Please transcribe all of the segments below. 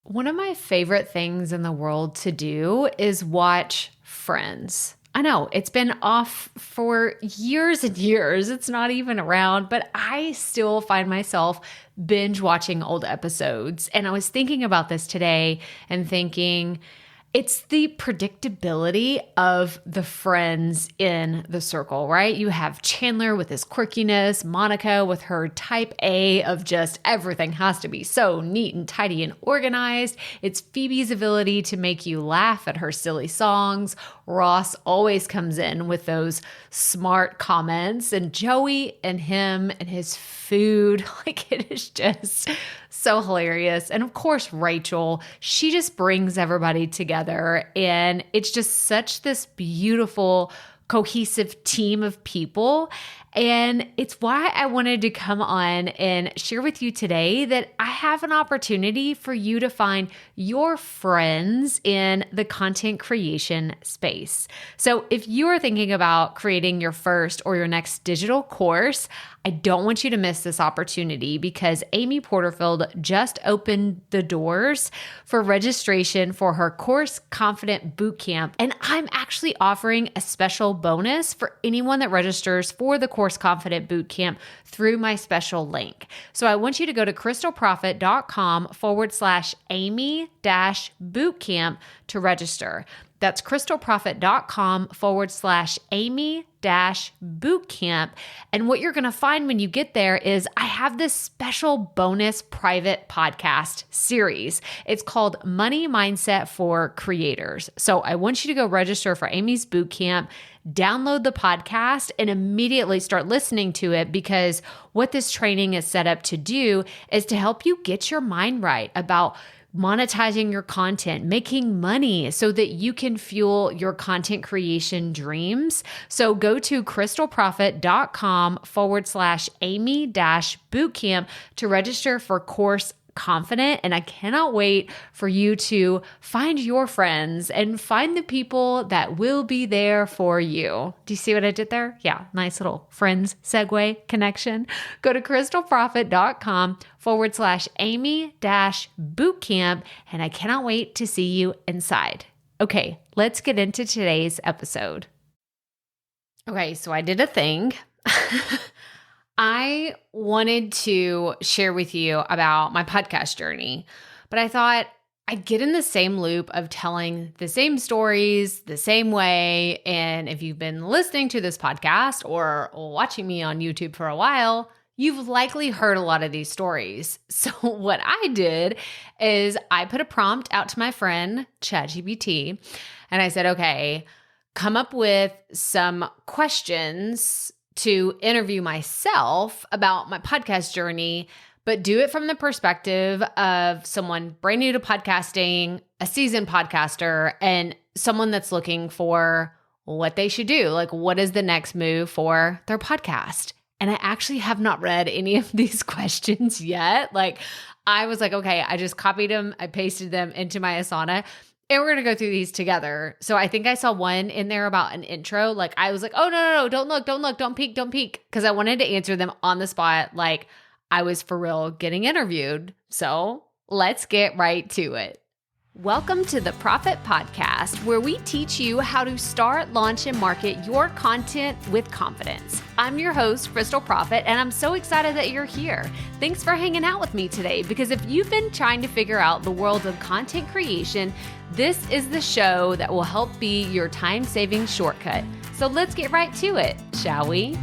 One of my favorite things in the world to do is watch Friends. I know it's been off for years and years. It's not even around, but I still find myself binge watching old episodes. And I was thinking about this today and thinking, it's the predictability of the friends in the circle, right? You have Chandler with his quirkiness, Monica with her type A of just everything has to be so neat and tidy and organized. It's Phoebe's ability to make you laugh at her silly songs. Ross always comes in with those smart comments, and Joey and him and his food, like it is just so hilarious. And of course, Rachel, she just brings everybody together, and it's just such this beautiful, cohesive team of people. And it's why I wanted to come on and share with you today that I have an opportunity for you to find your friends in the content creation space. So if you are thinking about creating your first or your next digital course, I don't want you to miss this opportunity because Amy Porterfield just opened the doors for registration for her Course Confident Bootcamp. And I'm actually offering a special bonus for anyone that registers for the Course Confident Bootcamp through my special link. So I want you to go to crystalprofit.com/Amy-bootcamp to register. That's crystalprofit.com/Amy-bootcamp. And what you're going to find when you get there is I have this special bonus private podcast series. It's called Money Mindset for Creators. So I want you to go register for Amy's bootcamp, download the podcast, and immediately start listening to it, because what this training is set up to do is to help you get your mind right about monetizing your content, making money so that you can fuel your content creation dreams. So go to crystalprofit.com/Amy-bootcamp to register for Course Confident. And I cannot wait for you to find your friends and find the people that will be there for you. Do you see what I did there? Yeah, nice little friends segue connection. Go to crystalprofit.com/Amy-bootcamp. And I cannot wait to see you inside. Okay, let's get into today's episode. Okay, so I did a thing. I wanted to share with you about my podcast journey, but I thought I'd get in the same loop of telling the same stories the same way. And if you've been listening to this podcast or watching me on YouTube for a while, you've likely heard a lot of these stories. So what I did is I put a prompt out to my friend, ChatGPT, and I said, okay, come up with some questions to interview myself about my podcast journey, but do it from the perspective of someone brand new to podcasting, a seasoned podcaster, and someone that's looking for what they should do. Like, what is the next move for their podcast? And I actually have not read any of these questions yet. Like, I was like, okay, I just copied them, I pasted them into my Asana, and we're going to go through these together. So I think I saw one in there about an intro. Like, I was like, oh, no, don't look, don't peek. Because I wanted to answer them on the spot. Like, I was for real getting interviewed. So let's get right to it. Welcome to the Profit Podcast, where we teach you how to start, launch, and market your content with confidence. I'm your host, Crystal Profit, and I'm so excited that you're here. Thanks for hanging out with me today, because if you've been trying to figure out the world of content creation, this is the show that will help be your time-saving shortcut. So let's get right to it, shall we?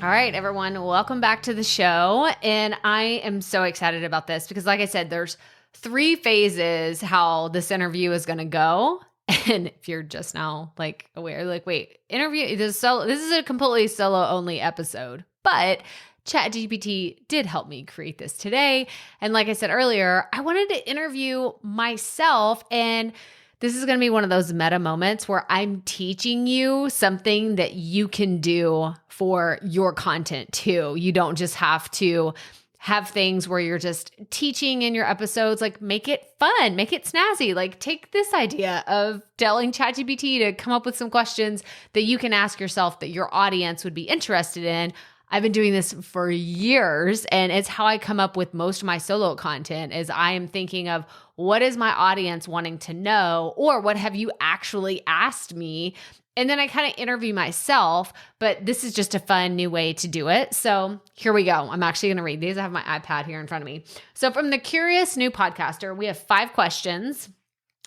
All right, everyone, welcome back to the show. And I am so excited about this because, like I said, there's 3 phases how this interview is going to go. And if you're just now like aware, like, wait, interview, this is a completely solo only episode, but ChatGPT did help me create this today. And like I said earlier, I wanted to interview myself, and this is going to be one of those meta moments where I'm teaching you something that you can do for your content too. You don't just have to have things where you're just teaching in your episodes. Like, make it fun, make it snazzy. Like, take this idea of telling ChatGPT to come up with some questions that you can ask yourself that your audience would be interested in. I've been doing this for years, and it's how I come up with most of my solo content is I am thinking of what is my audience wanting to know, or what have you actually asked me? And then I kind of interview myself, but this is just a fun new way to do it. So here we go. I'm actually going to read these. I have my iPad here in front of me. So from the Curious New Podcaster, we have 5 questions.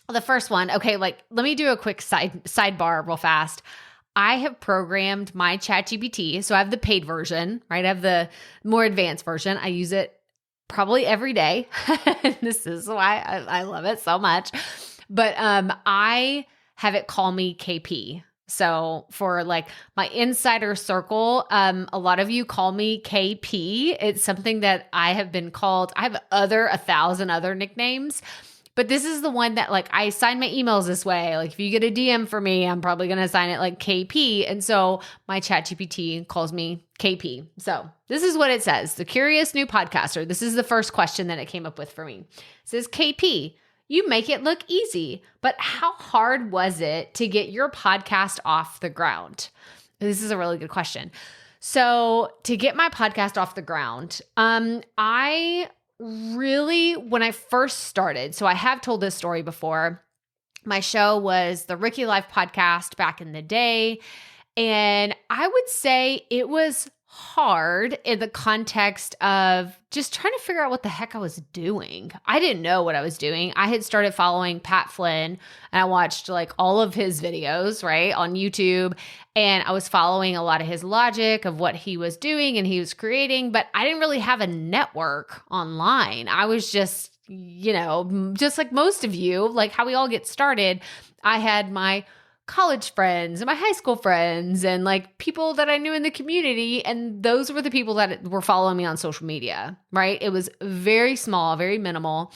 The first one, okay, let me do a quick sidebar real fast. I have programmed my ChatGPT. So I have the paid version, right? I have the more advanced version. I use it probably every day. This is why I love it so much. But I have it call me KP. So for like my insider circle, a lot of you call me KP. It's something that I have been called. I have 1,000 other nicknames. But this is the one that like I sign my emails this way. Like if you get a DM for me, I'm probably going to sign it like KP. And so my ChatGPT calls me KP. So this is what it says. The Curious New Podcaster. This is the first question that it came up with for me. It says, KP, you make it look easy, but how hard was it to get your podcast off the ground? This is a really good question. So to get my podcast off the ground, I really, when I first started, so I have told this story before. My show was the Ricky Life podcast back in the day. And I would say it was hard in the context of just trying to figure out what the heck I was doing. I didn't know what I was doing. I had started following Pat Flynn and I watched like all of his videos, right, on YouTube. And I was following a lot of his logic of what he was doing and he was creating, but I didn't really have a network online. I was just, just like most of you, like how we all get started. I had my college friends and my high school friends and like people that I knew in the community. And those were the people that were following me on social media, right? It was very small, very minimal.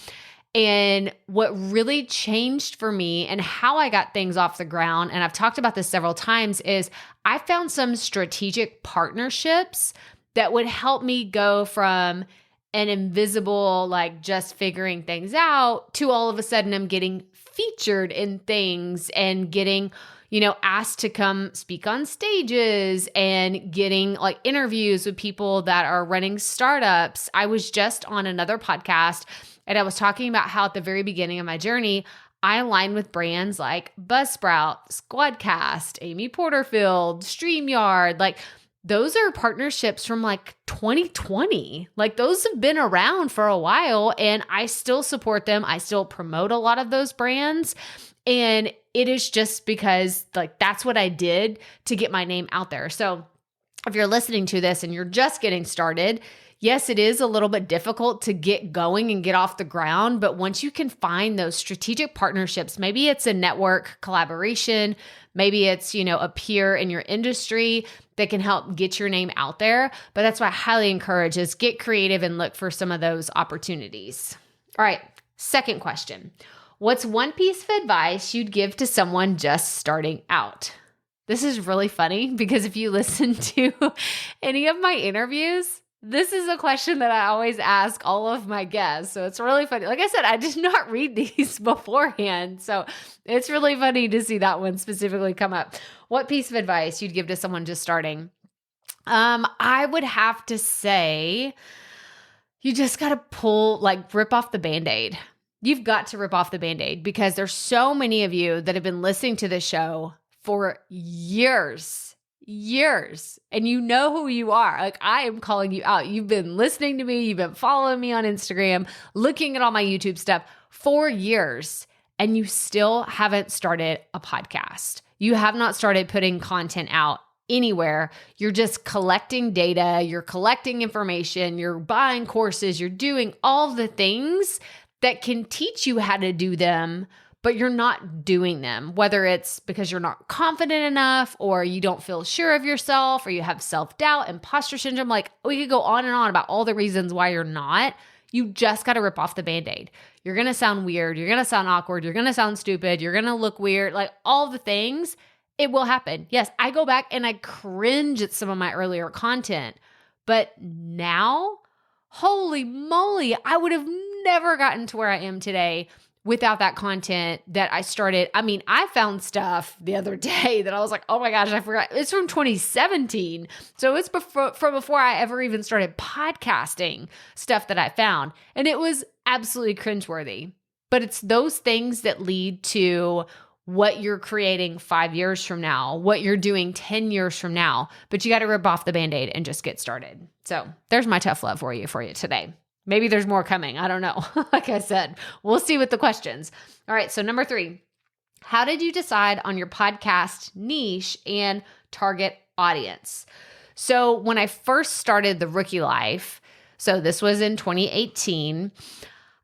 And what really changed for me and how I got things off the ground, and I've talked about this several times, is I found some strategic partnerships that would help me go from an invisible, like just figuring things out to all of a sudden I'm getting featured in things and getting, asked to come speak on stages and getting like interviews with people that are running startups. I was just on another podcast and I was talking about how at the very beginning of my journey, I aligned with brands like Buzzsprout, Squadcast, Amy Porterfield, StreamYard, like those are partnerships from like 2020. Like those have been around for a while and I still support them. I still promote a lot of those brands. And it is just because like that's what I did to get my name out there. So if you're listening to this and you're just getting started, yes, it is a little bit difficult to get going and get off the ground, but once you can find those strategic partnerships, maybe it's a network collaboration, maybe it's, a peer in your industry that can help get your name out there. But that's what I highly encourage is get creative and look for some of those opportunities. All right, second question. What's one piece of advice you'd give to someone just starting out? This is really funny because if you listen to any of my interviews, this is a question that I always ask all of my guests. So it's really funny. Like I said, I did not read these beforehand. So it's really funny to see that one specifically come up. What piece of advice you'd give to someone just starting? I would have to say you just got to rip off the Band-Aid. You've got to rip off the Band-Aid because there's so many of you that have been listening to this show for years, and you know who you are. Like I am calling you out. You've been listening to me. You've been following me on Instagram, looking at all my YouTube stuff for years, and you still haven't started a podcast. You have not started putting content out anywhere. You're just collecting data. You're collecting information. You're buying courses. You're doing all the things that can teach you how to do them, but you're not doing them, whether it's because you're not confident enough or you don't feel sure of yourself or you have self-doubt, imposter syndrome. Like we could go on and on about all the reasons why you're not. You just got to rip off the Band-Aid. You're going to sound weird. You're going to sound awkward. You're going to sound stupid. You're going to look weird. Like all the things, it will happen. Yes, I go back and I cringe at some of my earlier content, but now, holy moly, I would have never gotten to where I am today without that content that I started. I mean, I found stuff the other day that I was like, oh my gosh, I forgot. It's from 2017. So it's from before I ever even started podcasting, stuff that I found. And it was absolutely cringeworthy. But it's those things that lead to what you're creating 5 years from now, what you're doing 10 years from now. But you got to rip off the Band-Aid and just get started. So there's my tough love for you today. Maybe there's more coming. I don't know. Like I said, we'll see with the questions. All right. So number 3, how did you decide on your podcast niche and target audience? So when I first started The Rookie Life, so this was in 2018,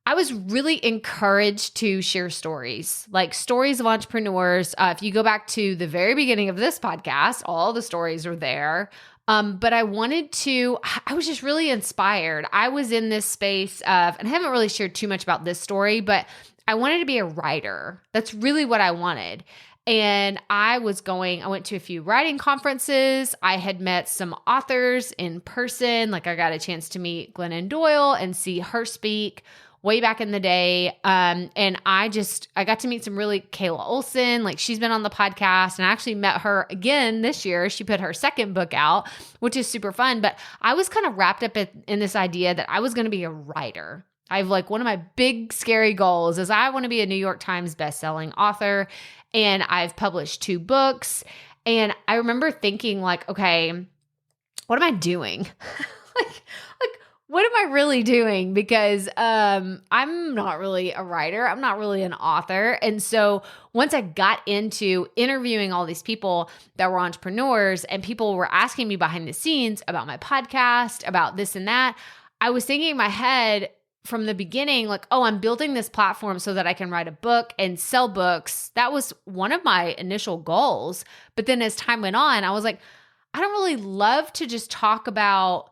I was really encouraged to share stories, like stories of entrepreneurs. If you go back to the very beginning of this podcast, all the stories are there. But I was just really inspired. I was in this space of, and I haven't really shared too much about this story, but I wanted to be a writer. That's really what I wanted. And I went to a few writing conferences. I had met some authors in person. Like I got a chance to meet Glennon Doyle and see her speak way back in the day. And I got to meet some really Kayla Olson, like she's been on the podcast, and I actually met her again this year. She put her second book out, which is super fun. But I was kind of wrapped up in this idea that I was going to be a writer. I've like one of my big scary goals is I want to be a New York Times bestselling author. And I've published 2 books. And I remember thinking like, okay, what am I doing? like, what am I really doing? Because I'm not really a writer. I'm not really an author. And so once I got into interviewing all these people that were entrepreneurs and people were asking me behind the scenes about my podcast, about this and that, I was thinking in my head from the beginning, like, oh, I'm building this platform so that I can write a book and sell books. That was one of my initial goals. But then as time went on, I was like, I don't really love to just talk about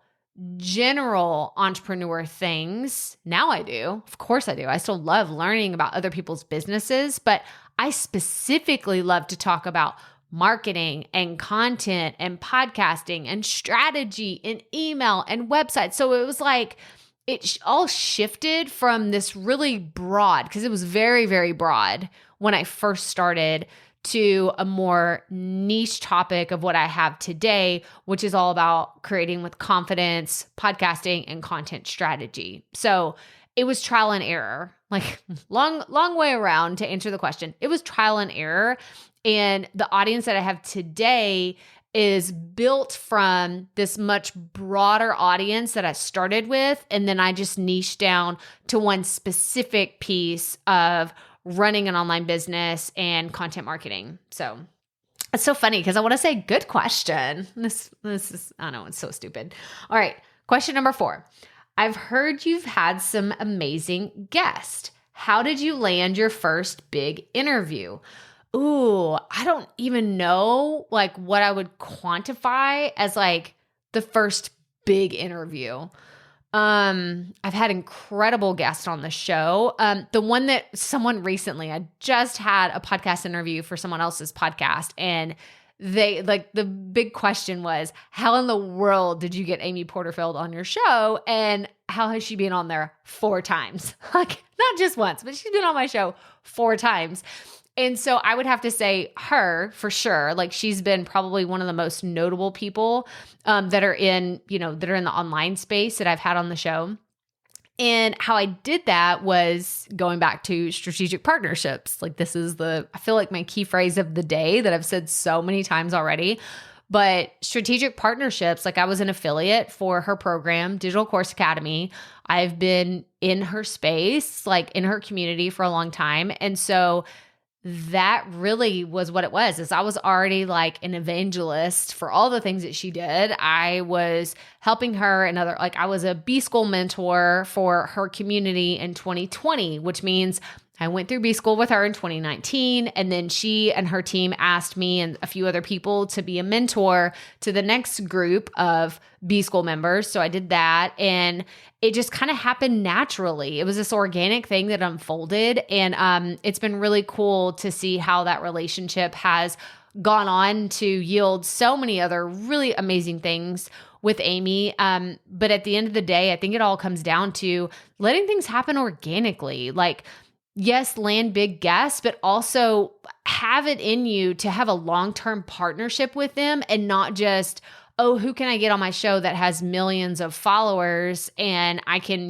general entrepreneur things. Now I do. Of course I do. I still love learning about other people's businesses, but I specifically love to talk about marketing and content and podcasting and strategy and email and websites. So it was like, it all shifted from this really broad, because it was very, very broad when I first started, to a more niche topic of what I have today, which is all about creating with confidence, podcasting, and content strategy. So it was trial and error, like long way around to answer the question. It was trial and error. And the audience that I have today is built from this much broader audience that I started with. And then I just niched down to one specific piece of running an online business and content marketing. So it's so funny because I want to say good question. This is, I know, it's so stupid. All right. Question number 4. I've heard you've had some amazing guests. How did you land your first big interview? Ooh, I don't even know like what I would quantify as like the first big interview. I've had incredible guests on the show. The one that someone recently, I just had a podcast interview for someone else's podcast, and they like the big question was, how in the world did you get Amy Porterfield on your show? And how has she been on there 4 times? Like not just once, but she's been on my show 4 times. And so I would have to say her for sure. Like she's been probably one of the most notable people that are in the online space that I've had on the show. And how I did that was going back to strategic partnerships. Like this is I feel like my key phrase of the day that I've said so many times already. But strategic partnerships, like I was an affiliate for her program, Digital Course Academy. I've been in her space, like in her community for a long time. And so that really was what it was, is I was already like an evangelist for all the things that she did. I was helping her and I was a B-School mentor for her community in 2020, which means I went through B-School with her in 2019, and then she and her team asked me and a few other people to be a mentor to the next group of B-School members. So I did that, and it just kind of happened naturally. It was this organic thing that unfolded, and it's been really cool to see how that relationship has gone on to yield so many other really amazing things with Amy. But at the end of the day, I think it all comes down to letting things happen organically. Like yes, land big guests, but also have it in you to have a long-term partnership with them and not just, oh, who can I get on my show that has millions of followers and I can,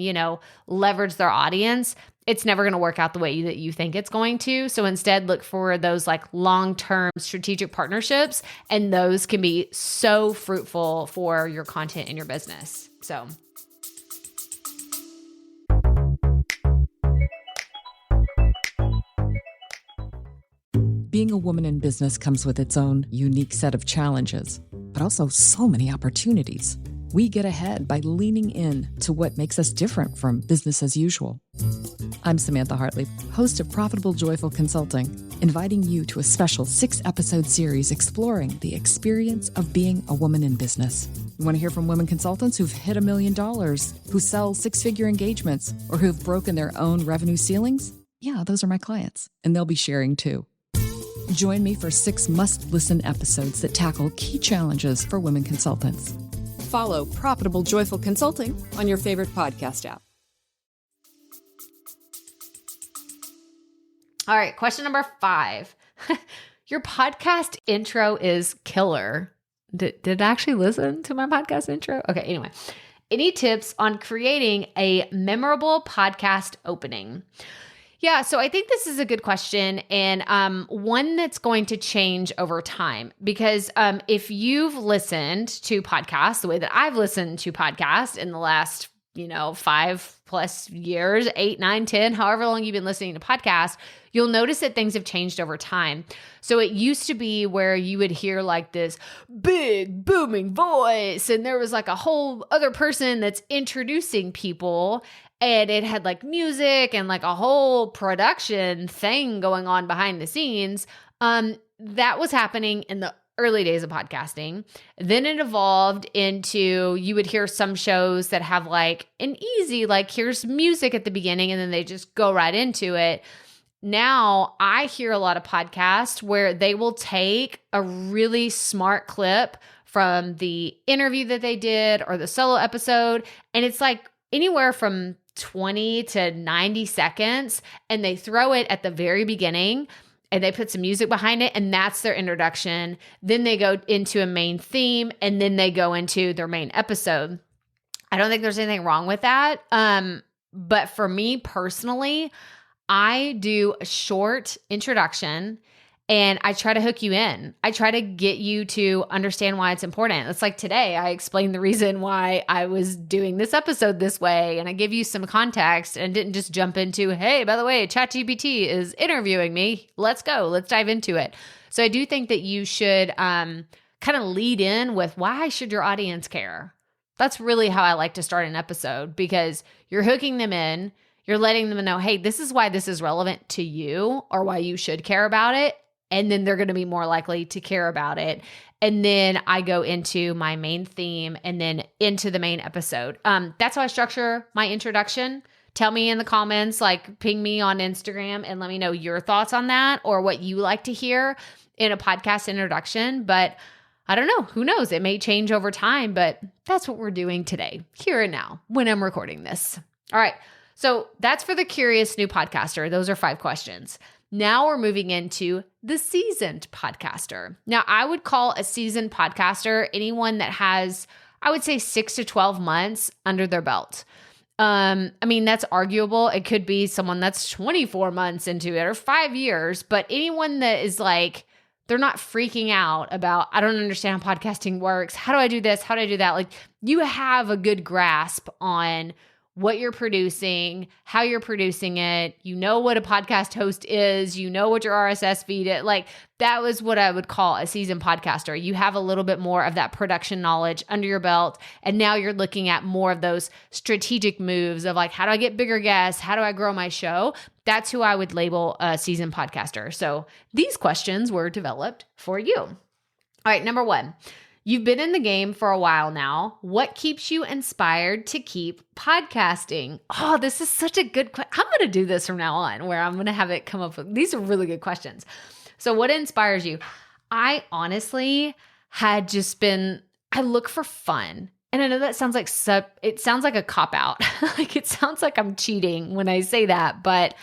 leverage their audience. It's never going to work out the way that you think it's going to. So instead, look for those like long-term strategic partnerships, and those can be so fruitful for your content and your business. So being a woman in business comes with its own unique set of challenges, but also so many opportunities. We get ahead by leaning in to what makes us different from business as usual. I'm Samantha Hartley, host of Profitable Joyful Consulting, inviting you to a special 6-episode series exploring the experience of being a woman in business. You want to hear from women consultants who've hit $1 million, who sell 6-figure engagements, or who've broken their own revenue ceilings? Yeah, those are my clients, and they'll be sharing too. Join me for 6 must-listen episodes that tackle key challenges for women consultants. Follow Profitable Joyful Consulting on your favorite podcast app. all right, question number 5. Your podcast intro is killer. Did I actually listen to my podcast intro? Okay, anyway. Any tips on creating a memorable podcast opening? Yeah, so I think this is a good question, and one that's going to change over time, because if you've listened to podcasts the way that I've listened to podcasts in the last 5+ years, 8, 9, 10, however long you've been listening to podcasts, you'll notice that things have changed over time. So it used to be where you would hear like this big booming voice, and there was like a whole other person that's introducing people, and it had like music and like a whole production thing going on behind the scenes. That was happening in the early days of podcasting. Then it evolved into, you would hear some shows that have like an easy, like here's music at the beginning and then they just go right into it. Now I hear a lot of podcasts where they will take a really smart clip from the interview that they did or the solo episode, and it's like anywhere from 20 to 90 seconds, and they throw it at the very beginning and they put some music behind it, and that's their introduction. Then they go into a main theme, and then they go into their main episode. I don't think there's anything wrong with that. But for me personally, I do a short introduction and I try to hook you in. I try to get you to understand why it's important. It's like today, I explained the reason why I was doing this episode this way, and I give you some context and didn't just jump into, hey, by the way, ChatGPT is interviewing me. Let's go. Let's dive into it. So I do think that you should kind of lead in with, why should your audience care? That's really how I like to start an episode, because you're hooking them in. You're letting them know, hey, this is why this is relevant to you, or why you should care about it. And then they're going to be more likely to care about it. And then I go into my main theme and then into the main episode. That's how I structure my introduction. Tell me in the comments, like ping me on Instagram and let me know your thoughts on that, or what you like to hear in a podcast introduction. But I don't know. Who knows? It may change over time, but that's what we're doing today, here and now, when I'm recording this. All right. So that's for the curious new podcaster. Those are 5 questions. Now we're moving into the seasoned podcaster. Now, I would call a seasoned podcaster anyone that has, I would say, 6 to 12 months under their belt. That's arguable. It could be someone that's 24 months into it or 5 years, but anyone that is like, they're not freaking out about, I don't understand how podcasting works. How do I do this? How do I do that? Like, you have a good grasp on what you're producing, how you're producing it. You know what a podcast host is. You know what your RSS feed is. Like, that was what I would call a seasoned podcaster. You have a little bit more of that production knowledge under your belt. And now you're looking at more of those strategic moves of like, how do I get bigger guests? How do I grow my show? That's who I would label a seasoned podcaster. So these questions were developed for you. All right, number 1. You've been in the game for a while now. What keeps you inspired to keep podcasting? Oh, this is such a good question. I'm going to do this from now on, where I'm going to have it come up with, these are really good questions. So what inspires you? I honestly had just been, I look for fun. And I know that sounds like, it sounds like a cop-out. Like, it sounds like I'm cheating when I say that, but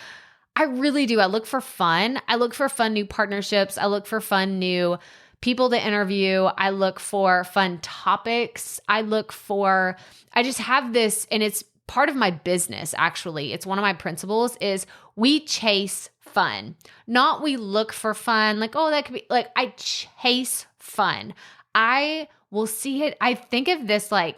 I really do. I look for fun. I look for fun new partnerships. I look for fun new people to interview. I look for fun topics. I just have this, and it's part of my business, actually. It's one of my principles is we chase fun, not we look for fun. Like, oh, that could be like, I chase fun. I will see it. I think of this like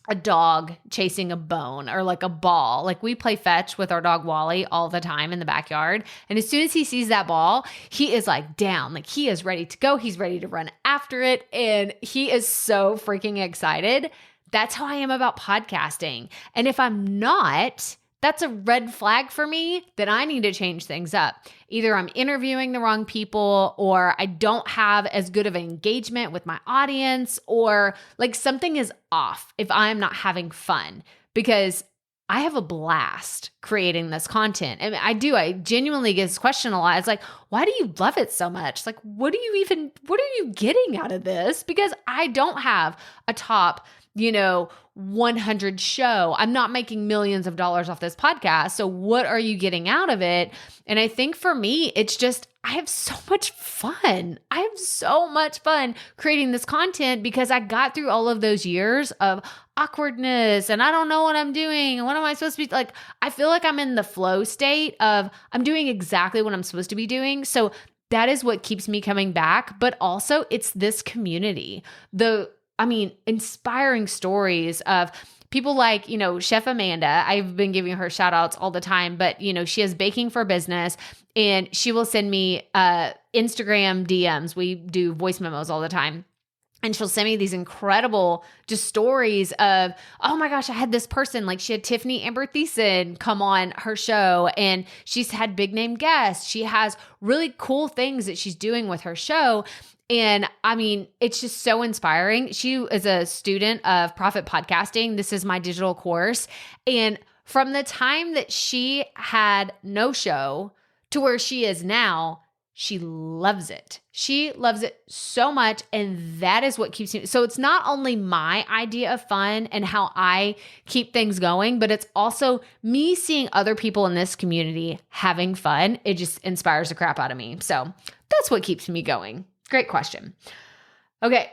a dog chasing a bone or like a ball. Like we play fetch with our dog Wally all the time in the backyard. And as soon as he sees that ball, he is like down, like he is ready to go. He's ready to run after it. And he is so freaking excited. That's how I am about podcasting. And if I'm not, that's a red flag for me that I need to change things up. Either I'm interviewing the wrong people, or I don't have as good of an engagement with my audience, or like something is off if I'm not having fun, because I have a blast creating this content. And I genuinely get this question a lot. It's like, why do you love it so much? Like, what are you getting out of this? Because I don't have a top 100 show. I'm not making millions of dollars off this podcast. So what are you getting out of it? And I think for me, it's just, I have so much fun. I have so much fun creating this content because I got through all of those years of awkwardness and I don't know what I'm doing. And what am I supposed to be like? I feel like I'm in the flow state of I'm doing exactly what I'm supposed to be doing. So that is what keeps me coming back. But also it's this community, inspiring stories of people like, Chef Amanda. I've been giving her shout outs all the time, but she has Baking for Business and she will send me Instagram DMs. We do voice memos all the time. And she'll send me these incredible just stories of, oh my gosh, I had this person, like she had Tiffany Amber Thiessen come on her show and she's had big name guests. She has really cool things that she's doing with her show. And it's just so inspiring. She is a student of Profit Podcasting. This is my digital course. And from the time that she had no show to where she is now, she loves it. She loves it so much. And that is what keeps me. So it's not only my idea of fun and how I keep things going, but it's also me seeing other people in this community having fun. It just inspires the crap out of me. So that's what keeps me going. Great question. Okay.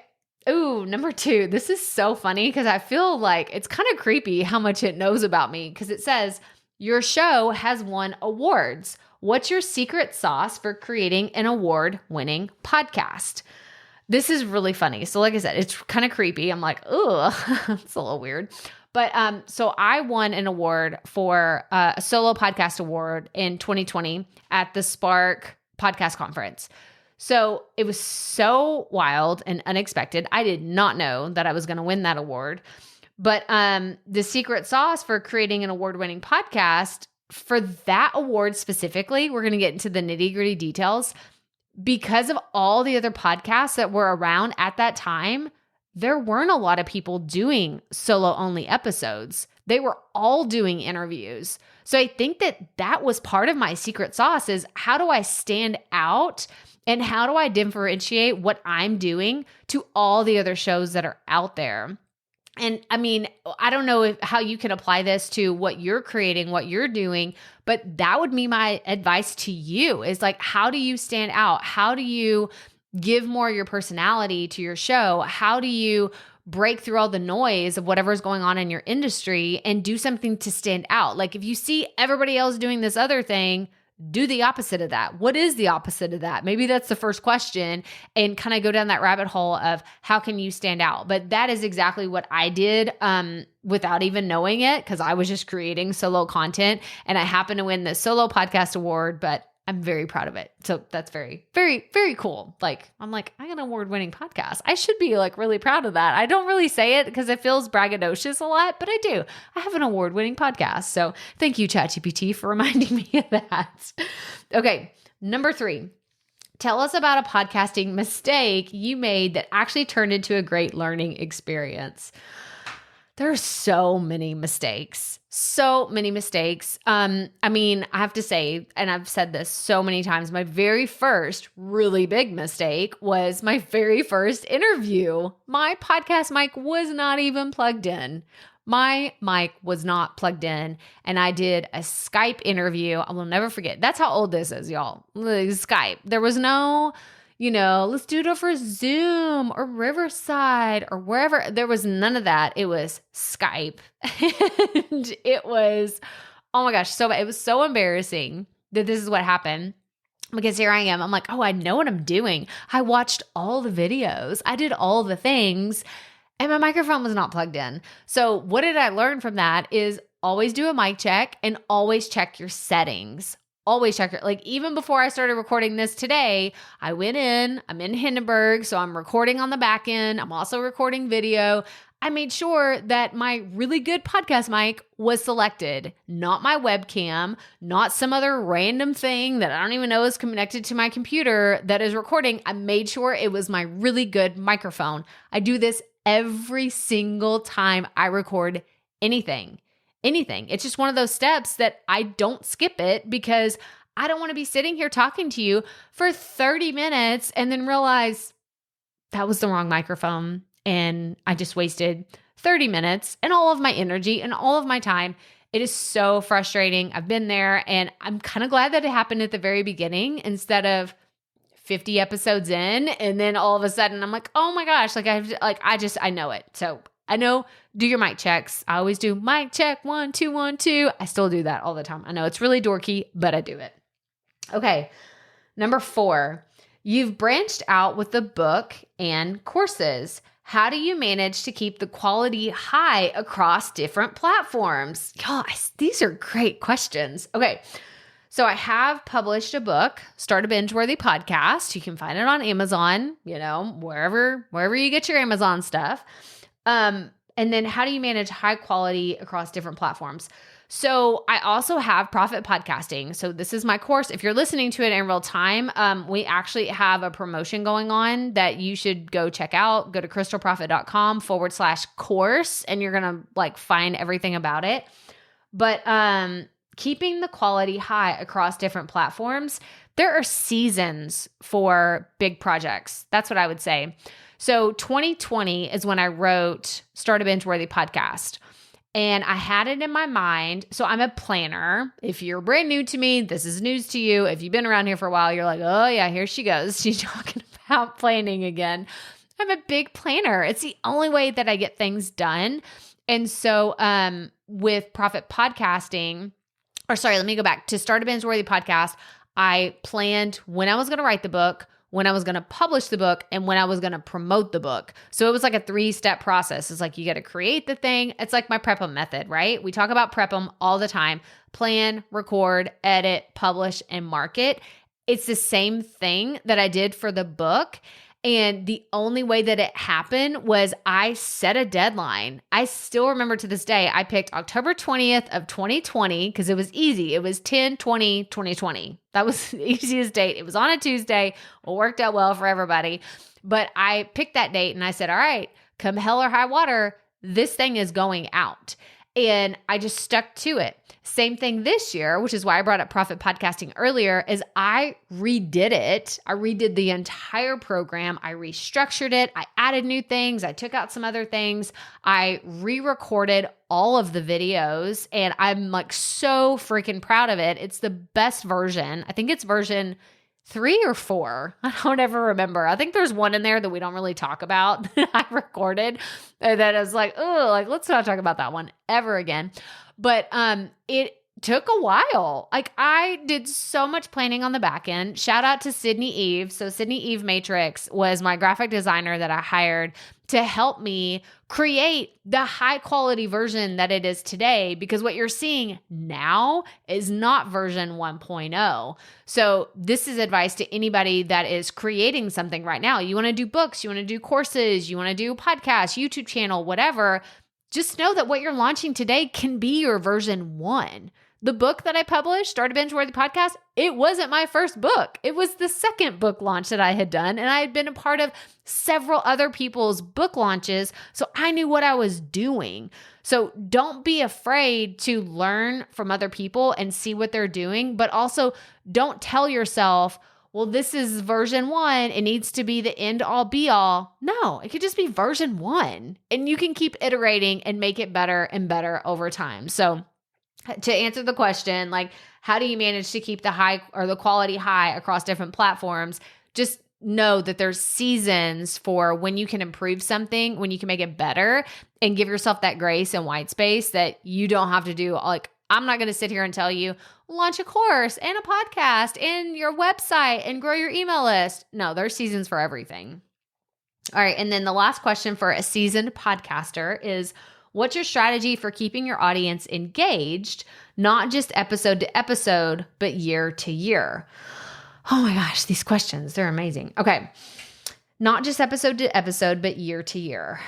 Ooh, number 2. This is so funny because I feel like it's kind of creepy how much it knows about me because it says, your show has won awards. What's your secret sauce for creating an award-winning podcast? This is really funny. So like I said, it's kind of creepy. I'm like, ugh, it's a little weird. But so I won an award for a solo podcast award in 2020 at the Spark Podcast Conference. So it was so wild and unexpected. I did not know that I was going to win that award. But the secret sauce for creating an award-winning podcast, for that award specifically, we're going to get into the nitty-gritty details. Because of all the other podcasts that were around at that time, there weren't a lot of people doing solo-only episodes. They were all doing interviews. So I think that was part of my secret sauce is how do I stand out and how do I differentiate what I'm doing to all the other shows that are out there? And I don't know how you can apply this to what you're creating, what you're doing, but that would be my advice to you is like, how do you stand out? How do you give more of your personality to your show? How do you break through all the noise of whatever's going on in your industry and do something to stand out? Like if you see everybody else doing this other thing, do the opposite of that. What is the opposite of that? Maybe that's the first question and kind of go down that rabbit hole of how can you stand out? But that is exactly what I did without even knowing it because I was just creating solo content and I happened to win the solo podcast award, but I'm very proud of it. So that's very, very, very cool. Like, I'm like, I got an award-winning podcast. I should be like really proud of that. I don't really say it because it feels braggadocious a lot, but I do. I have an award-winning podcast. So thank you, ChatGPT, for reminding me of that. Okay. Number 3, tell us about a podcasting mistake you made that actually turned into a great learning experience. There are so many mistakes. I have to say, and I've said this so many times, my very first really big mistake was my very first interview. My podcast mic was not even plugged in. My mic was not plugged in, and I did a Skype interview. I will never forget. That's how old this is, y'all. Skype. There was no, let's do it over Zoom or Riverside or wherever. There was none of that. It was Skype. And it was, oh my gosh, it was so embarrassing that this is what happened. Because here I am. I'm like, oh, I know what I'm doing. I watched all the videos. I did all the things. And my microphone was not plugged in. So what did I learn from that is always do a mic check and always check your settings. Always check it. Like even before I started recording this today, I'm in Hindenburg. So I'm recording on the back end. I'm also recording video. I made sure that my really good podcast mic was selected, not my webcam, not some other random thing that I don't even know is connected to my computer that is recording. I made sure it was my really good microphone. I do this every single time I record anything. It's just one of those steps that I don't skip it because I don't want to be sitting here talking to you for 30 minutes and then realize that was the wrong microphone and I just wasted 30 minutes and all of my energy and all of my time. It is so frustrating. I've been there and I'm kind of glad that it happened at the very beginning instead of 50 episodes in, and then all of a sudden I'm like, oh my gosh, I know it. So I know, do your mic checks. I always do mic check 1, 2, 1, 2. I still do that all the time. I know it's really dorky, but I do it. Okay. Number 4, you've branched out with the book and courses. How do you manage to keep the quality high across different platforms? Gosh, these are great questions. Okay. So I have published a book, Start a Binge-Worthy Podcast. You can find it on Amazon, wherever you get your Amazon stuff. And then how do you manage high quality across different platforms? So I also have Profit Podcasting. So this is my course. If you're listening to it in real time, we actually have a promotion going on that you should go check out. Go to crystalprofit.com/course and you're going to find everything about it. But, keeping the quality high across different platforms, there are seasons for big projects. That's what I would say. So 2020 is when I wrote Start a Binge-Worthy Podcast. And I had it in my mind. So I'm a planner. If you're brand new to me, this is news to you. If you've been around here for a while, you're like, oh yeah, here she goes. She's talking about planning again. I'm a big planner. It's the only way that I get things done. And so with Profit Podcasting, let me go back to Start a Binge-Worthy Podcast. I planned when I was going to write the book, when I was going to publish the book, and when I was going to promote the book. So it was like a 3-step process. It's like you got to create the thing. It's like my prep 'em method, right? We talk about prep 'em all the time. Plan, record, edit, publish, and market. It's the same thing that I did for the book. And the only way that it happened was I set a deadline. I still remember to this day, I picked October 20th of 2020 because it was easy. It was 10/20/2020. That was the easiest date. It was on a Tuesday. It worked out well for everybody. But I picked that date and I said, all right, come hell or high water, this thing is going out. And I just stuck to it. Same thing this year, which is why I brought up Profit Podcasting earlier, is I redid it. I redid the entire program. I restructured it. I added new things. I took out some other things. I re-recorded all of the videos and I'm so freaking proud of it. It's the best version. I think it's version 3 or 4. I don't ever remember. I think there's one in there that we don't really talk about that I recorded that I was let's not talk about that one ever again. But it took a while. I did so much planning on the back end. Shout out to Sydney Eve. So Sydney Eve Matrix was my graphic designer that I hired to help me create the high quality version that it is today, because what you're seeing now is not version 1.0. So this is advice to anybody that is creating something right now. You want to do books, you want to do courses, you want to do podcasts, YouTube channel, whatever. Just know that what you're launching today can be your version 1. The book that I published, Start a Binge-Worthy Podcast, it wasn't my first book. It was the second book launch that I had done. And I had been a part of several other people's book launches. So I knew what I was doing. So don't be afraid to learn from other people and see what they're doing. But also don't tell yourself, well, this is version 1. It needs to be the end all be all. No, it could just be version 1. And you can keep iterating and make it better and better over time. So to answer the question, like, how do you manage to keep the high or the quality high across different platforms? Just know that there's seasons for when you can improve something, when you can make it better, and give yourself that grace and white space that you don't have to do. Like, I'm not going to sit here and tell you, launch a course and a podcast and your website and grow your email list. No, there's seasons for everything. All right. And then the last question for a seasoned podcaster is, what's your strategy for keeping your audience engaged, not just episode to episode, but year to year? Oh my gosh, these questions, they're amazing. Okay. Not just episode to episode, but year to year.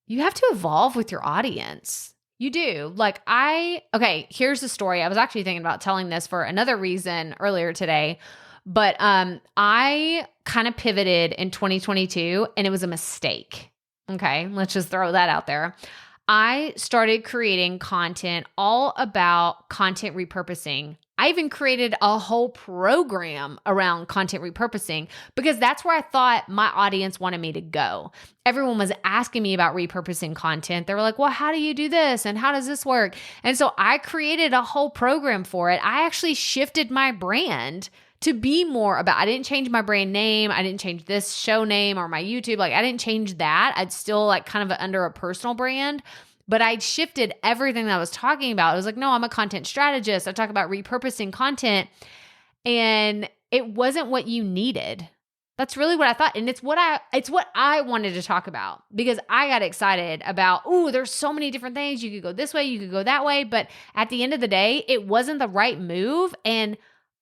You have to evolve with your audience. You do. Okay, here's the story. I was actually thinking about telling this for another reason earlier today, but I kind of pivoted in 2022 and it was a mistake. Okay, let's just throw that out there. I started creating content all about content repurposing. I even created a whole program around content repurposing because that's where I thought my audience wanted me to go. Everyone was asking me about repurposing content. They were like, well, how do you do this? And how does this work? And so I created a whole program for it. I actually shifted my brand to be more about, I didn't change my brand name. I didn't change this show name or my YouTube. Like, I didn't change that. I'd still kind of under a personal brand. But I'd shifted everything that I was talking about. I was like, no, I'm a content strategist. I talk about repurposing content. And it wasn't what you needed. That's really what I thought. And it's what I wanted to talk about because I got excited about, there's so many different things. You could go this way, you could go that way. But at the end of the day, it wasn't the right move. And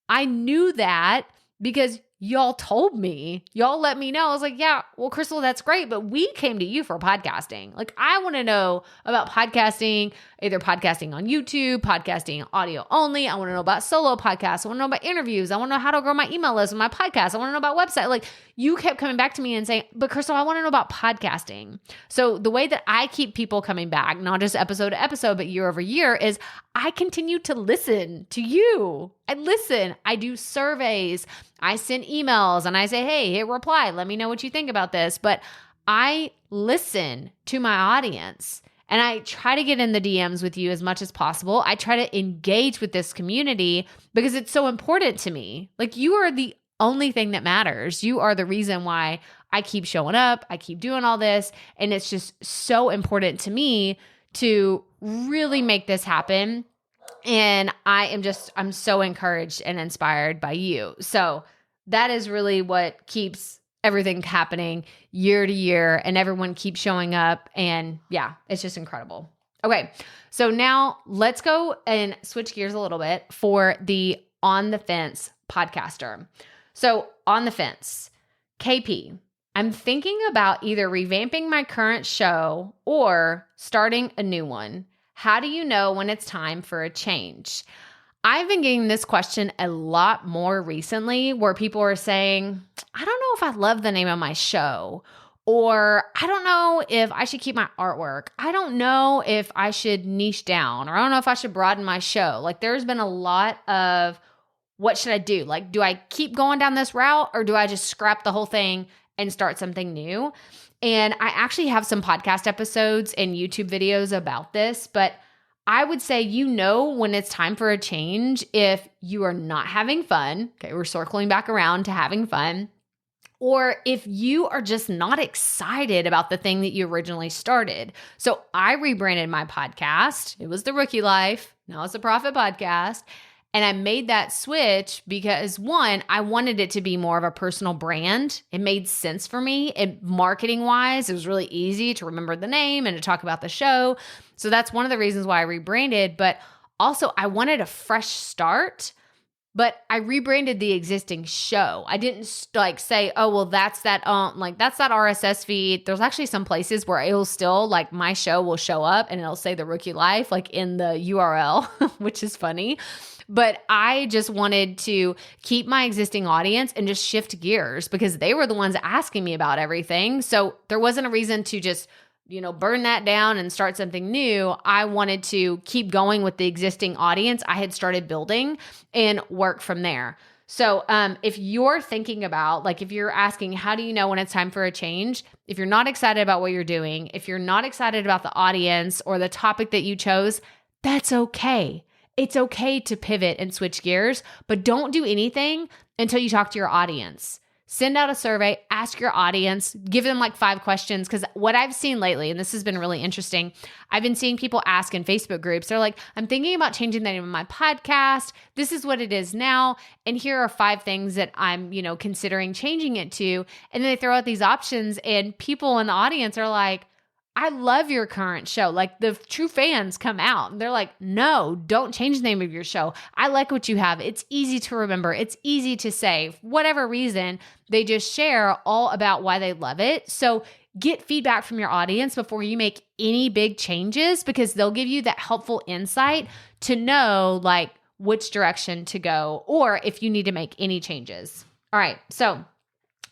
I knew that because y'all told me, y'all let me know. I was like, yeah, well, Crystal, that's great. But we came to you for podcasting. Like, I want to know about podcasting, either podcasting on YouTube, podcasting audio only. I want to know about solo podcasts. I want to know about interviews. I want to know how to grow my email list and my podcast. I want to know about website. Like, you kept coming back to me and saying, but Crystal, I want to know about podcasting. So the way that I keep people coming back, not just episode to episode, but year over year, is I continue to listen to you. I listen. I do surveys. I send emails and I say, hey, hit reply. Let me know what you think about this. But I listen to my audience and I try to get in the DMs with you as much as possible. I try to engage with this community because it's so important to me. Like, you are the only thing that matters. You are the reason why I keep showing up. I keep doing all this. And it's just so important to me to really make this happen. And I'm so encouraged and inspired by you. So that is really what keeps everything happening year to year, and everyone keeps showing up. And yeah, it's just incredible. Okay. So now let's go and switch gears a little bit for the On the Fence podcaster. So on the fence, KP, I'm thinking about either revamping my current show or starting a new one. How do you know when it's time for a change? I've been getting this question a lot more recently where people are saying, I don't know if I love the name of my show, or I don't know if I should keep my artwork. I don't know if I should niche down, or I don't know if I should broaden my show. Like, there's been a lot of, what should I do? Like, do I keep going down this route, or do I just scrap the whole thing and start something new? And I actually have some podcast episodes and YouTube videos about this, but I would say, when it's time for a change if you are not having fun. Okay, we're circling back around to having fun. Or if you are just not excited about the thing that you originally started. So I rebranded my podcast. It was The Rookie Life. Now it's the Profit Podcast. And I made that switch because, one, I wanted it to be more of a personal brand. It made sense for me. Marketing-wise, it was really easy to remember the name and to talk about the show. So that's one of the reasons why I rebranded. But also, I wanted a fresh start, but I rebranded the existing show. I didn't say, oh, well, that's that RSS feed. There's actually some places where it'll still, my show will show up and it'll say The Rookie Life, in the URL, which is funny. But I just wanted to keep my existing audience and just shift gears because they were the ones asking me about everything. So there wasn't a reason to just, burn that down and start something new. I wanted to keep going with the existing audience I had started building and work from there. So if you're thinking about, like, if you're asking, how do you know when it's time for a change? If you're not excited about what you're doing, if you're not excited about the audience or the topic that you chose, that's okay. It's okay to pivot and switch gears, but don't do anything until you talk to your audience. Send out a survey, ask your audience, give them like 5 questions. Because what I've seen lately, and this has been really interesting, I've been seeing people ask in Facebook groups, they're like, I'm thinking about changing the name of my podcast. This is what it is now. And here are 5 things that I'm, considering changing it to. And then they throw out these options and people in the audience are like, I love your current show. Like, the true fans come out and they're like, no, don't change the name of your show. I like what you have. It's easy to remember. It's easy to say. For whatever reason, they just share all about why they love it. So get feedback from your audience before you make any big changes, because they'll give you that helpful insight to know like which direction to go or if you need to make any changes. All right. So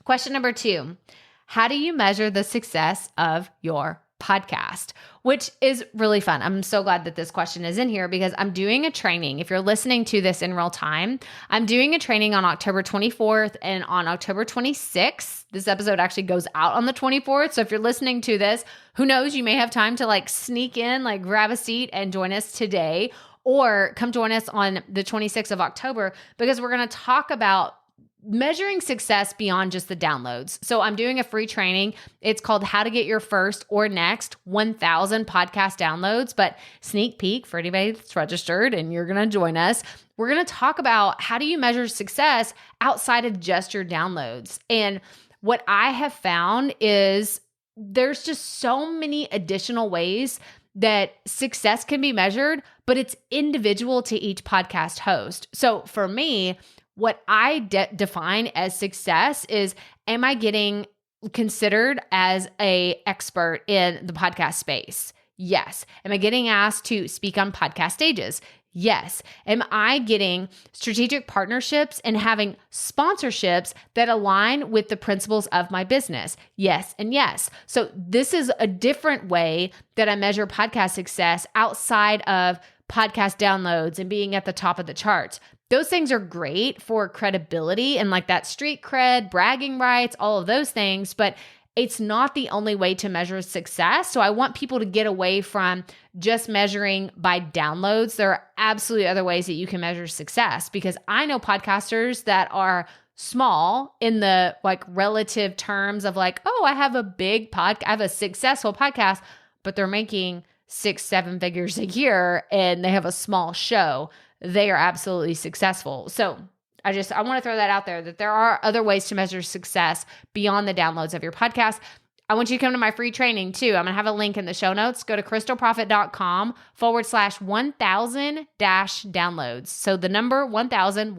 question number 2, how do you measure the success of your podcast? Which is really fun. I'm so glad that this question is in here because I'm doing a training. If you're listening to this in real time, I'm doing a training on October 24th and on October 26th. This episode actually goes out on the 24th. So if you're listening to this, who knows, you may have time to like sneak in, like grab a seat and join us today, or come join us on the 26th of October, because we're going to talk about measuring success beyond just the downloads. So I'm doing a free training. It's called How to Get Your First or Next 1,000 Podcast Downloads, but sneak peek for anybody that's registered and you're going to join us. We're going to talk about how do you measure success outside of just your downloads. And what I have found is there's just so many additional ways that success can be measured, but it's individual to each podcast host. So for me, what I define as success is, am I getting considered as an expert in the podcast space? Yes. Am I getting asked to speak on podcast stages? Yes. Am I getting strategic partnerships and having sponsorships that align with the principles of my business? Yes and yes. So this is a different way that I measure podcast success outside of podcast downloads and being at the top of the charts. Those things are great for credibility and like that street cred, bragging rights, all of those things, but it's not the only way to measure success. So I want people to get away from just measuring by downloads. There are absolutely other ways that you can measure success, because I know podcasters that are small in the like relative terms of like, oh, I have a big podcast, I have a successful podcast, but they're making 6-7 figures a year and they have a small show. They are absolutely successful. So I want to throw that out there, that there are other ways to measure success beyond the downloads of your podcast. I want you to come to my free training too. I'm going to have a link in the show notes. Go to crystalprofit.com/1000 downloads. So the number 1000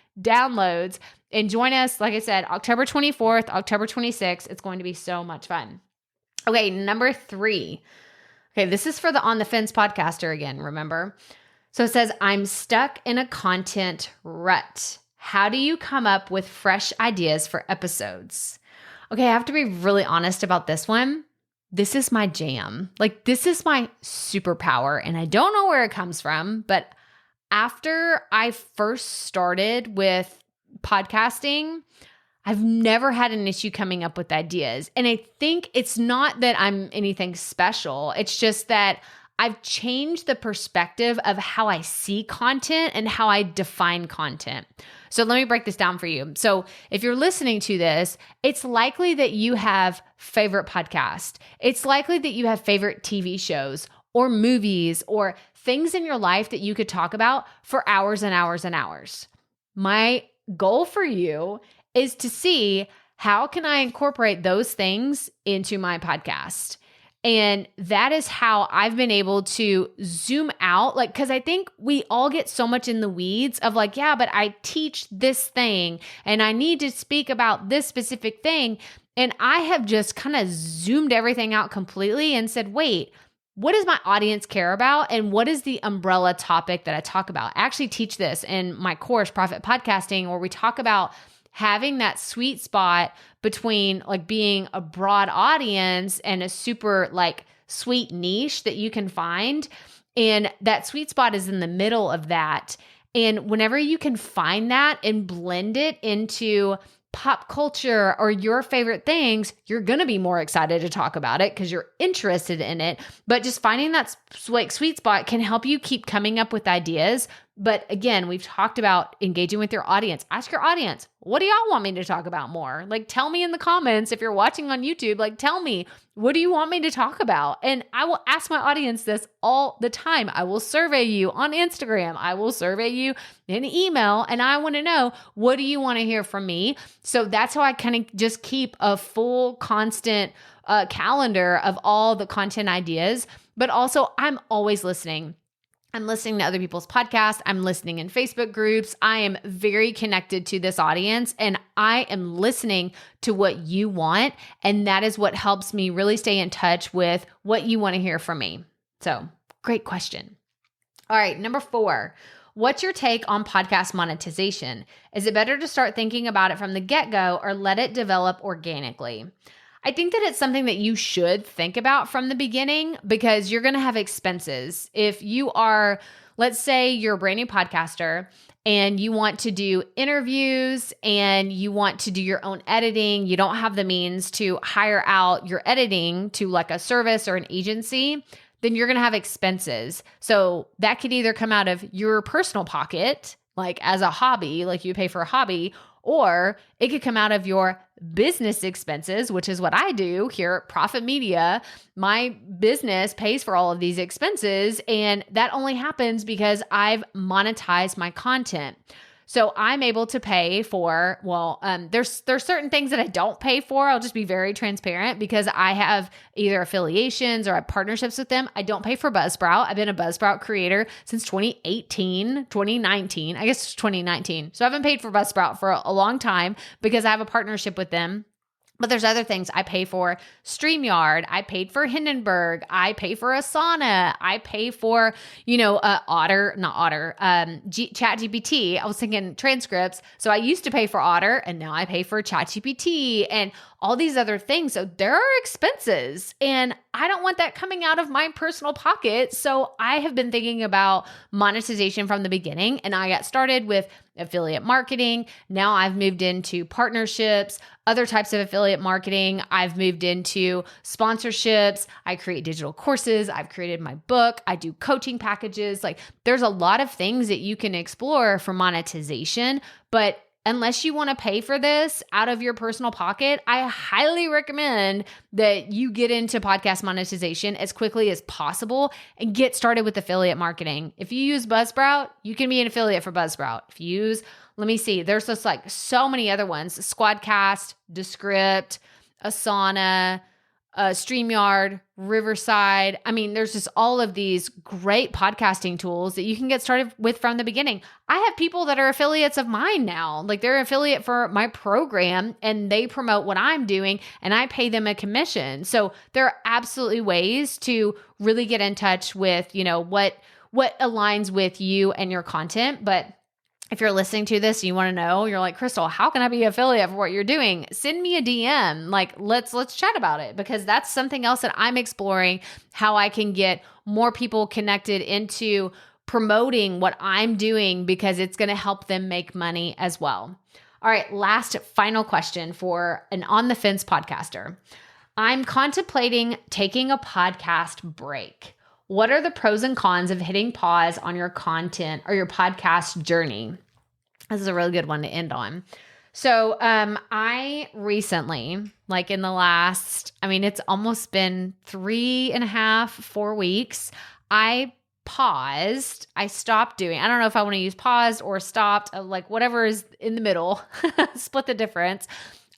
downloads, and join us. Like I said, October 24th, October 26th. It's going to be so much fun. Okay. Number 3. Okay, this is for the On the Fence podcaster again, remember? So it says, I'm stuck in a content rut. How do you come up with fresh ideas for episodes? Okay, I have to be really honest about this one. This is my jam. Like, this is my superpower, and I don't know where it comes from, but after I first started with podcasting, I've never had an issue coming up with ideas. And I think it's not that I'm anything special. It's just that I've changed the perspective of how I see content and how I define content. So let me break this down for you. So if you're listening to this, it's likely that you have favorite podcasts. It's likely that you have favorite TV shows or movies or things in your life that you could talk about for hours and hours and hours. My goal for you is to see how can I incorporate those things into my podcast. And that is how I've been able to zoom out, like, because I think we all get so much in the weeds of like, yeah, but I teach this thing and I need to speak about this specific thing. And I have just kind of zoomed everything out completely and said, wait, what does my audience care about? And what is the umbrella topic that I talk about? I actually teach this in my course, Profit Podcasting, where we talk about having that sweet spot between like being a broad audience and a super like sweet niche that you can find. And that sweet spot is in the middle of that. And whenever you can find that and blend it into pop culture or your favorite things, you're going to be more excited to talk about it because you're interested in it. But just finding that sweet spot can help you keep coming up with ideas. But again, we've talked about engaging with your audience. Ask your audience, what do y'all want me to talk about more? Like, tell me in the comments. If you're watching on YouTube, like, tell me, what do you want me to talk about? And I will ask my audience this all the time. I will survey you on Instagram. I will survey you in email. And I want to know, what do you want to hear from me? So that's how I kind of just keep a full, constant calendar of all the content ideas. But also, I'm always listening. I'm listening to other people's podcasts. I'm listening in Facebook groups. I am very connected to this audience and I am listening to what you want. And that is what helps me really stay in touch with what you want to hear from me. So, great question. All right, number 4. What's your take on podcast monetization? Is it better to start thinking about it from the get-go or let it develop organically? I think that it's something that you should think about from the beginning because you're going to have expenses. If you are, let's say you're a brand new podcaster and you want to do interviews and you want to do your own editing, you don't have the means to hire out your editing to like a service or an agency, then you're going to have expenses. So that could either come out of your personal pocket, like as a hobby, like you pay for a hobby, or it could come out of your business expenses, which is what I do here at Profit Media. My business pays for all of these expenses, and that only happens because I've monetized my content. So I'm able to pay for, there's certain things that I don't pay for. I'll just be very transparent because I have either affiliations or I have partnerships with them. I don't pay for Buzzsprout. I've been a Buzzsprout creator since 2019. I guess it's 2019. So I haven't paid for Buzzsprout for a long time because I have a partnership with them. But there's other things I pay for. StreamYard, I paid for Hindenburg, I pay for Asana, I pay for, ChatGPT. I was thinking transcripts. So I used to pay for Otter and now I pay for ChatGPT and all these other things. So there are expenses and I don't want that coming out of my personal pocket. So I have been thinking about monetization from the beginning and I got started with affiliate marketing. Now I've moved into partnerships, other types of affiliate marketing. I've moved into sponsorships. I create digital courses. I've created my book. I do coaching packages. Like there's a lot of things that you can explore for monetization, but unless you want to pay for this out of your personal pocket, I highly recommend that you get into podcast monetization as quickly as possible and get started with affiliate marketing. If you use Buzzsprout, you can be an affiliate for Buzzsprout. If you use, there's just like so many other ones, Squadcast, Descript, Asana, StreamYard, Riverside. There's just all of these great podcasting tools that you can get started with from the beginning. I have people that are affiliates of mine now. Like they're an affiliate for my program and they promote what I'm doing and I pay them a commission. So there are absolutely ways to really get in touch with, what aligns with you and your content. But if you're listening to this and you want to know, you're like, Crystal, how can I be an affiliate for what you're doing? Send me a DM. Like, let's chat about it because that's something else that I'm exploring, how I can get more people connected into promoting what I'm doing because it's going to help them make money as well. All right, final question for an on the fence podcaster. I'm contemplating taking a podcast break. What are the pros and cons of hitting pause on your content or your podcast journey? This is a really good one to end on. So I recently, like in the last, it's almost been 4 weeks, I paused. I stopped doing, I don't know if I want to use paused or stopped, like whatever is in the middle, split the difference.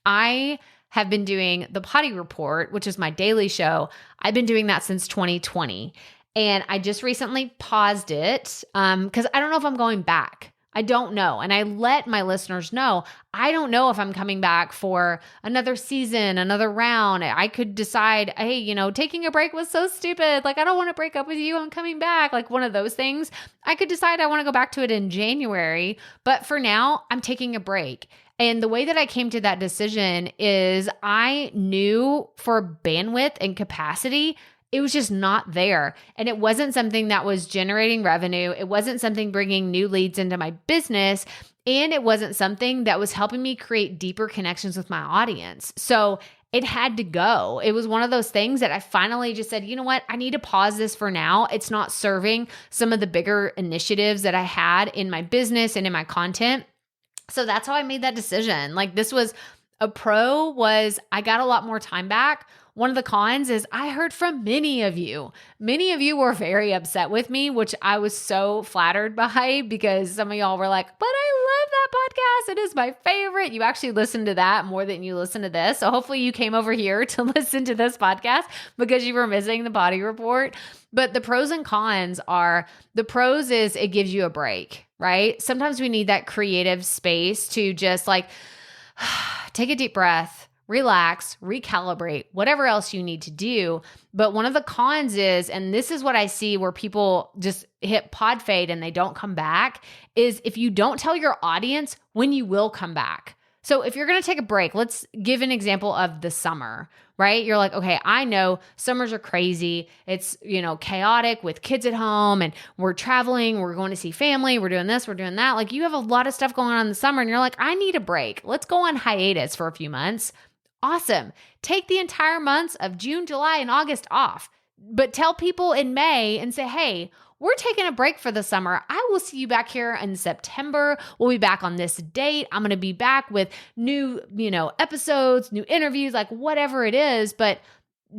I have been doing the Potty Report, which is my daily show. I've been doing that since 2020. And I just recently paused it because I don't know if I'm going back. I don't know. And I let my listeners know, I don't know if I'm coming back for another season, another round. I could decide, hey, taking a break was so stupid. Like, I don't want to break up with you. I'm coming back. Like one of those things. I could decide I want to go back to it in January. But for now, I'm taking a break. And the way that I came to that decision is I knew for bandwidth and capacity, it was just not there. And it wasn't something that was generating revenue. It wasn't something bringing new leads into my business. And it wasn't something that was helping me create deeper connections with my audience. So it had to go. It was one of those things that I finally just said, you know what? I need to pause this for now. It's not serving some of the bigger initiatives that I had in my business and in my content. So that's how I made that decision. Like, this was a pro was I got a lot more time back. One of the cons is I heard from many of you. Many of you were very upset with me, which I was so flattered by, because some of y'all were like, but I love that podcast. It is my favorite. You actually listened to that more than you listened to this. So hopefully you came over here to listen to this podcast because you were missing the body report. But the pros and cons are, the pros is it gives you a break, right? Sometimes we need that creative space to just like take a deep breath, relax, recalibrate, whatever else you need to do. But one of the cons is, and this is what I see where people just hit pod fade and they don't come back, is if you don't tell your audience when you will come back. So if you're going to take a break, let's give an example of the summer, right? You're like, okay, I know summers are crazy. It's, chaotic with kids at home and we're traveling, we're going to see family, we're doing this, we're doing that. Like, you have a lot of stuff going on in the summer and you're like, I need a break. Let's go on hiatus for a few months. Awesome. Take the entire months of June, July, and August off, but tell people in May and say, hey, we're taking a break for the summer. I will see you back here in September. We'll be back on this date. I'm going to be back with new, episodes, new interviews, like whatever it is, but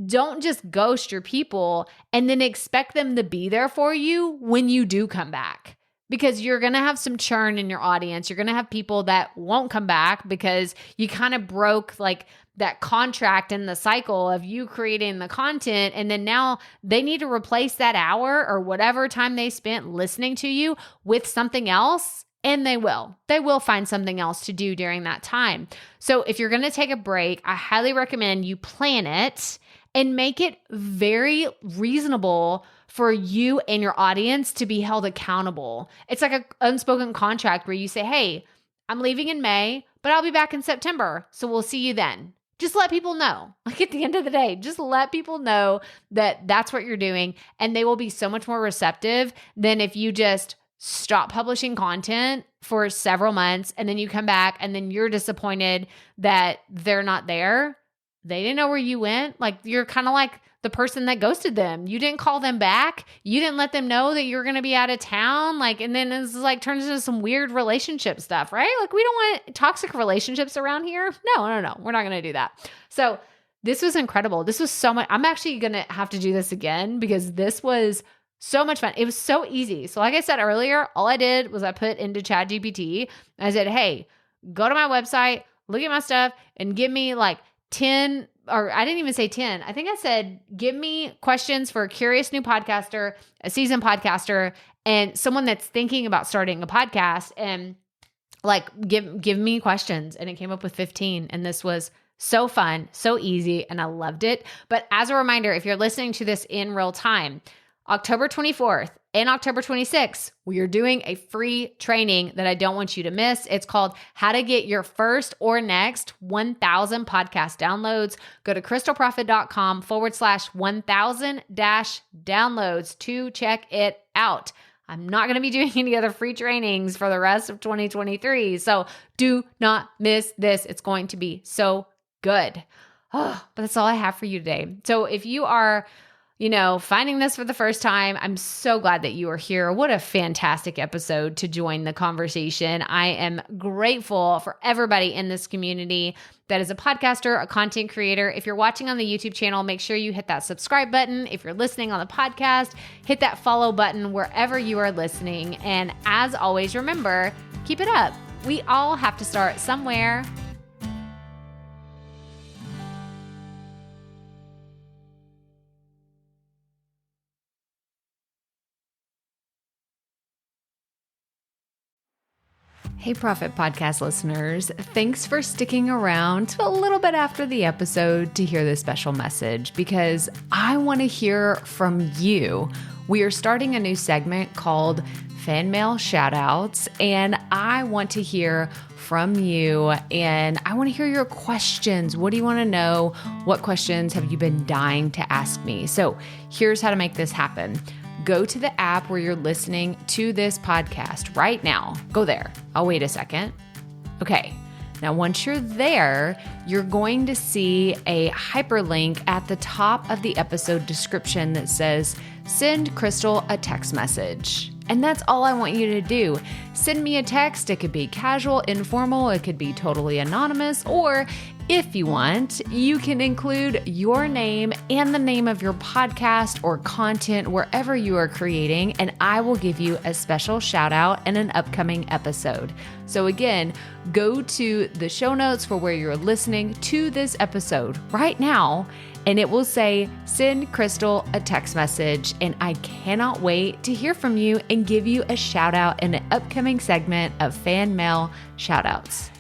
don't just ghost your people and then expect them to be there for you when you do come back. Because you're going to have some churn in your audience. You're going to have people that won't come back because you kind of broke like that contract in the cycle of you creating the content. And then now they need to replace that hour or whatever time they spent listening to you with something else. And they will. They will find something else to do during that time. So if you're going to take a break, I highly recommend you plan it and make it very reasonable for you and your audience to be held accountable. It's like an unspoken contract where you say, hey, I'm leaving in May, but I'll be back in September. So we'll see you then. Just let people know. Like, at the end of the day, just let people know that that's what you're doing. And they will be so much more receptive than if you just stop publishing content for several months and then you come back and then you're disappointed that they're not there. They didn't know where you went. Like, you're kind of like the person that ghosted them. You didn't call them back. You didn't let them know that you were going to be out of town. Like, and then it's like turns into some weird relationship stuff, right? Like, we don't want toxic relationships around here. No. We're not going to do that. So this was incredible. This was so much. I'm actually going to have to do this again because this was so much fun. It was so easy. So like I said earlier, all I did was I put into ChatGPT. I said, hey, go to my website, look at my stuff, and give me like 10, or I didn't even say 10. I think I said, give me questions for a curious new podcaster, a seasoned podcaster, and someone that's thinking about starting a podcast, and like give me questions. And it came up with 15. And this was so fun, so easy, and I loved it. But as a reminder, if you're listening to this in real time, October 24th and October 26th, we are doing a free training that I don't want you to miss. It's called How to Get Your First or Next 1,000 Podcast Downloads. Go to crystalprofit.com/1000-downloads to check it out. I'm not going to be doing any other free trainings for the rest of 2023. So do not miss this. It's going to be so good. Oh, but that's all I have for you today. So if you are finding this for the first time, I'm so glad that you are here. What a fantastic episode to join the conversation. I am grateful for everybody in this community that is a podcaster, a content creator. If you're watching on the YouTube channel, make sure you hit that subscribe button. If you're listening on the podcast, hit that follow button wherever you are listening. And as always, remember, keep it up. We all have to start somewhere. Hey, Profit Podcast listeners, thanks for sticking around to a little bit after the episode to hear this special message, because I want to hear from you. We are starting a new segment called Fan Mail Shoutouts, and I want to hear from you, and I want to hear your questions. What do you want to know? What questions have you been dying to ask me? So here's how to make this happen. Go to the app where you're listening to this podcast right now. Go there. I'll wait a second. Okay. Now, once you're there, you're going to see a hyperlink at the top of the episode description that says, send Crystal a text message. And that's all I want you to do. Send me a text. It could be casual, informal. It could be totally anonymous. Or if you want, you can include your name and the name of your podcast or content wherever you are creating, and I will give you a special shout out in an upcoming episode. So again, go to the show notes for where you're listening to this episode right now, and it will say, send Crystal a text message. And I cannot wait to hear from you and give you a shout out in an upcoming segment of Fan Mail Shoutouts.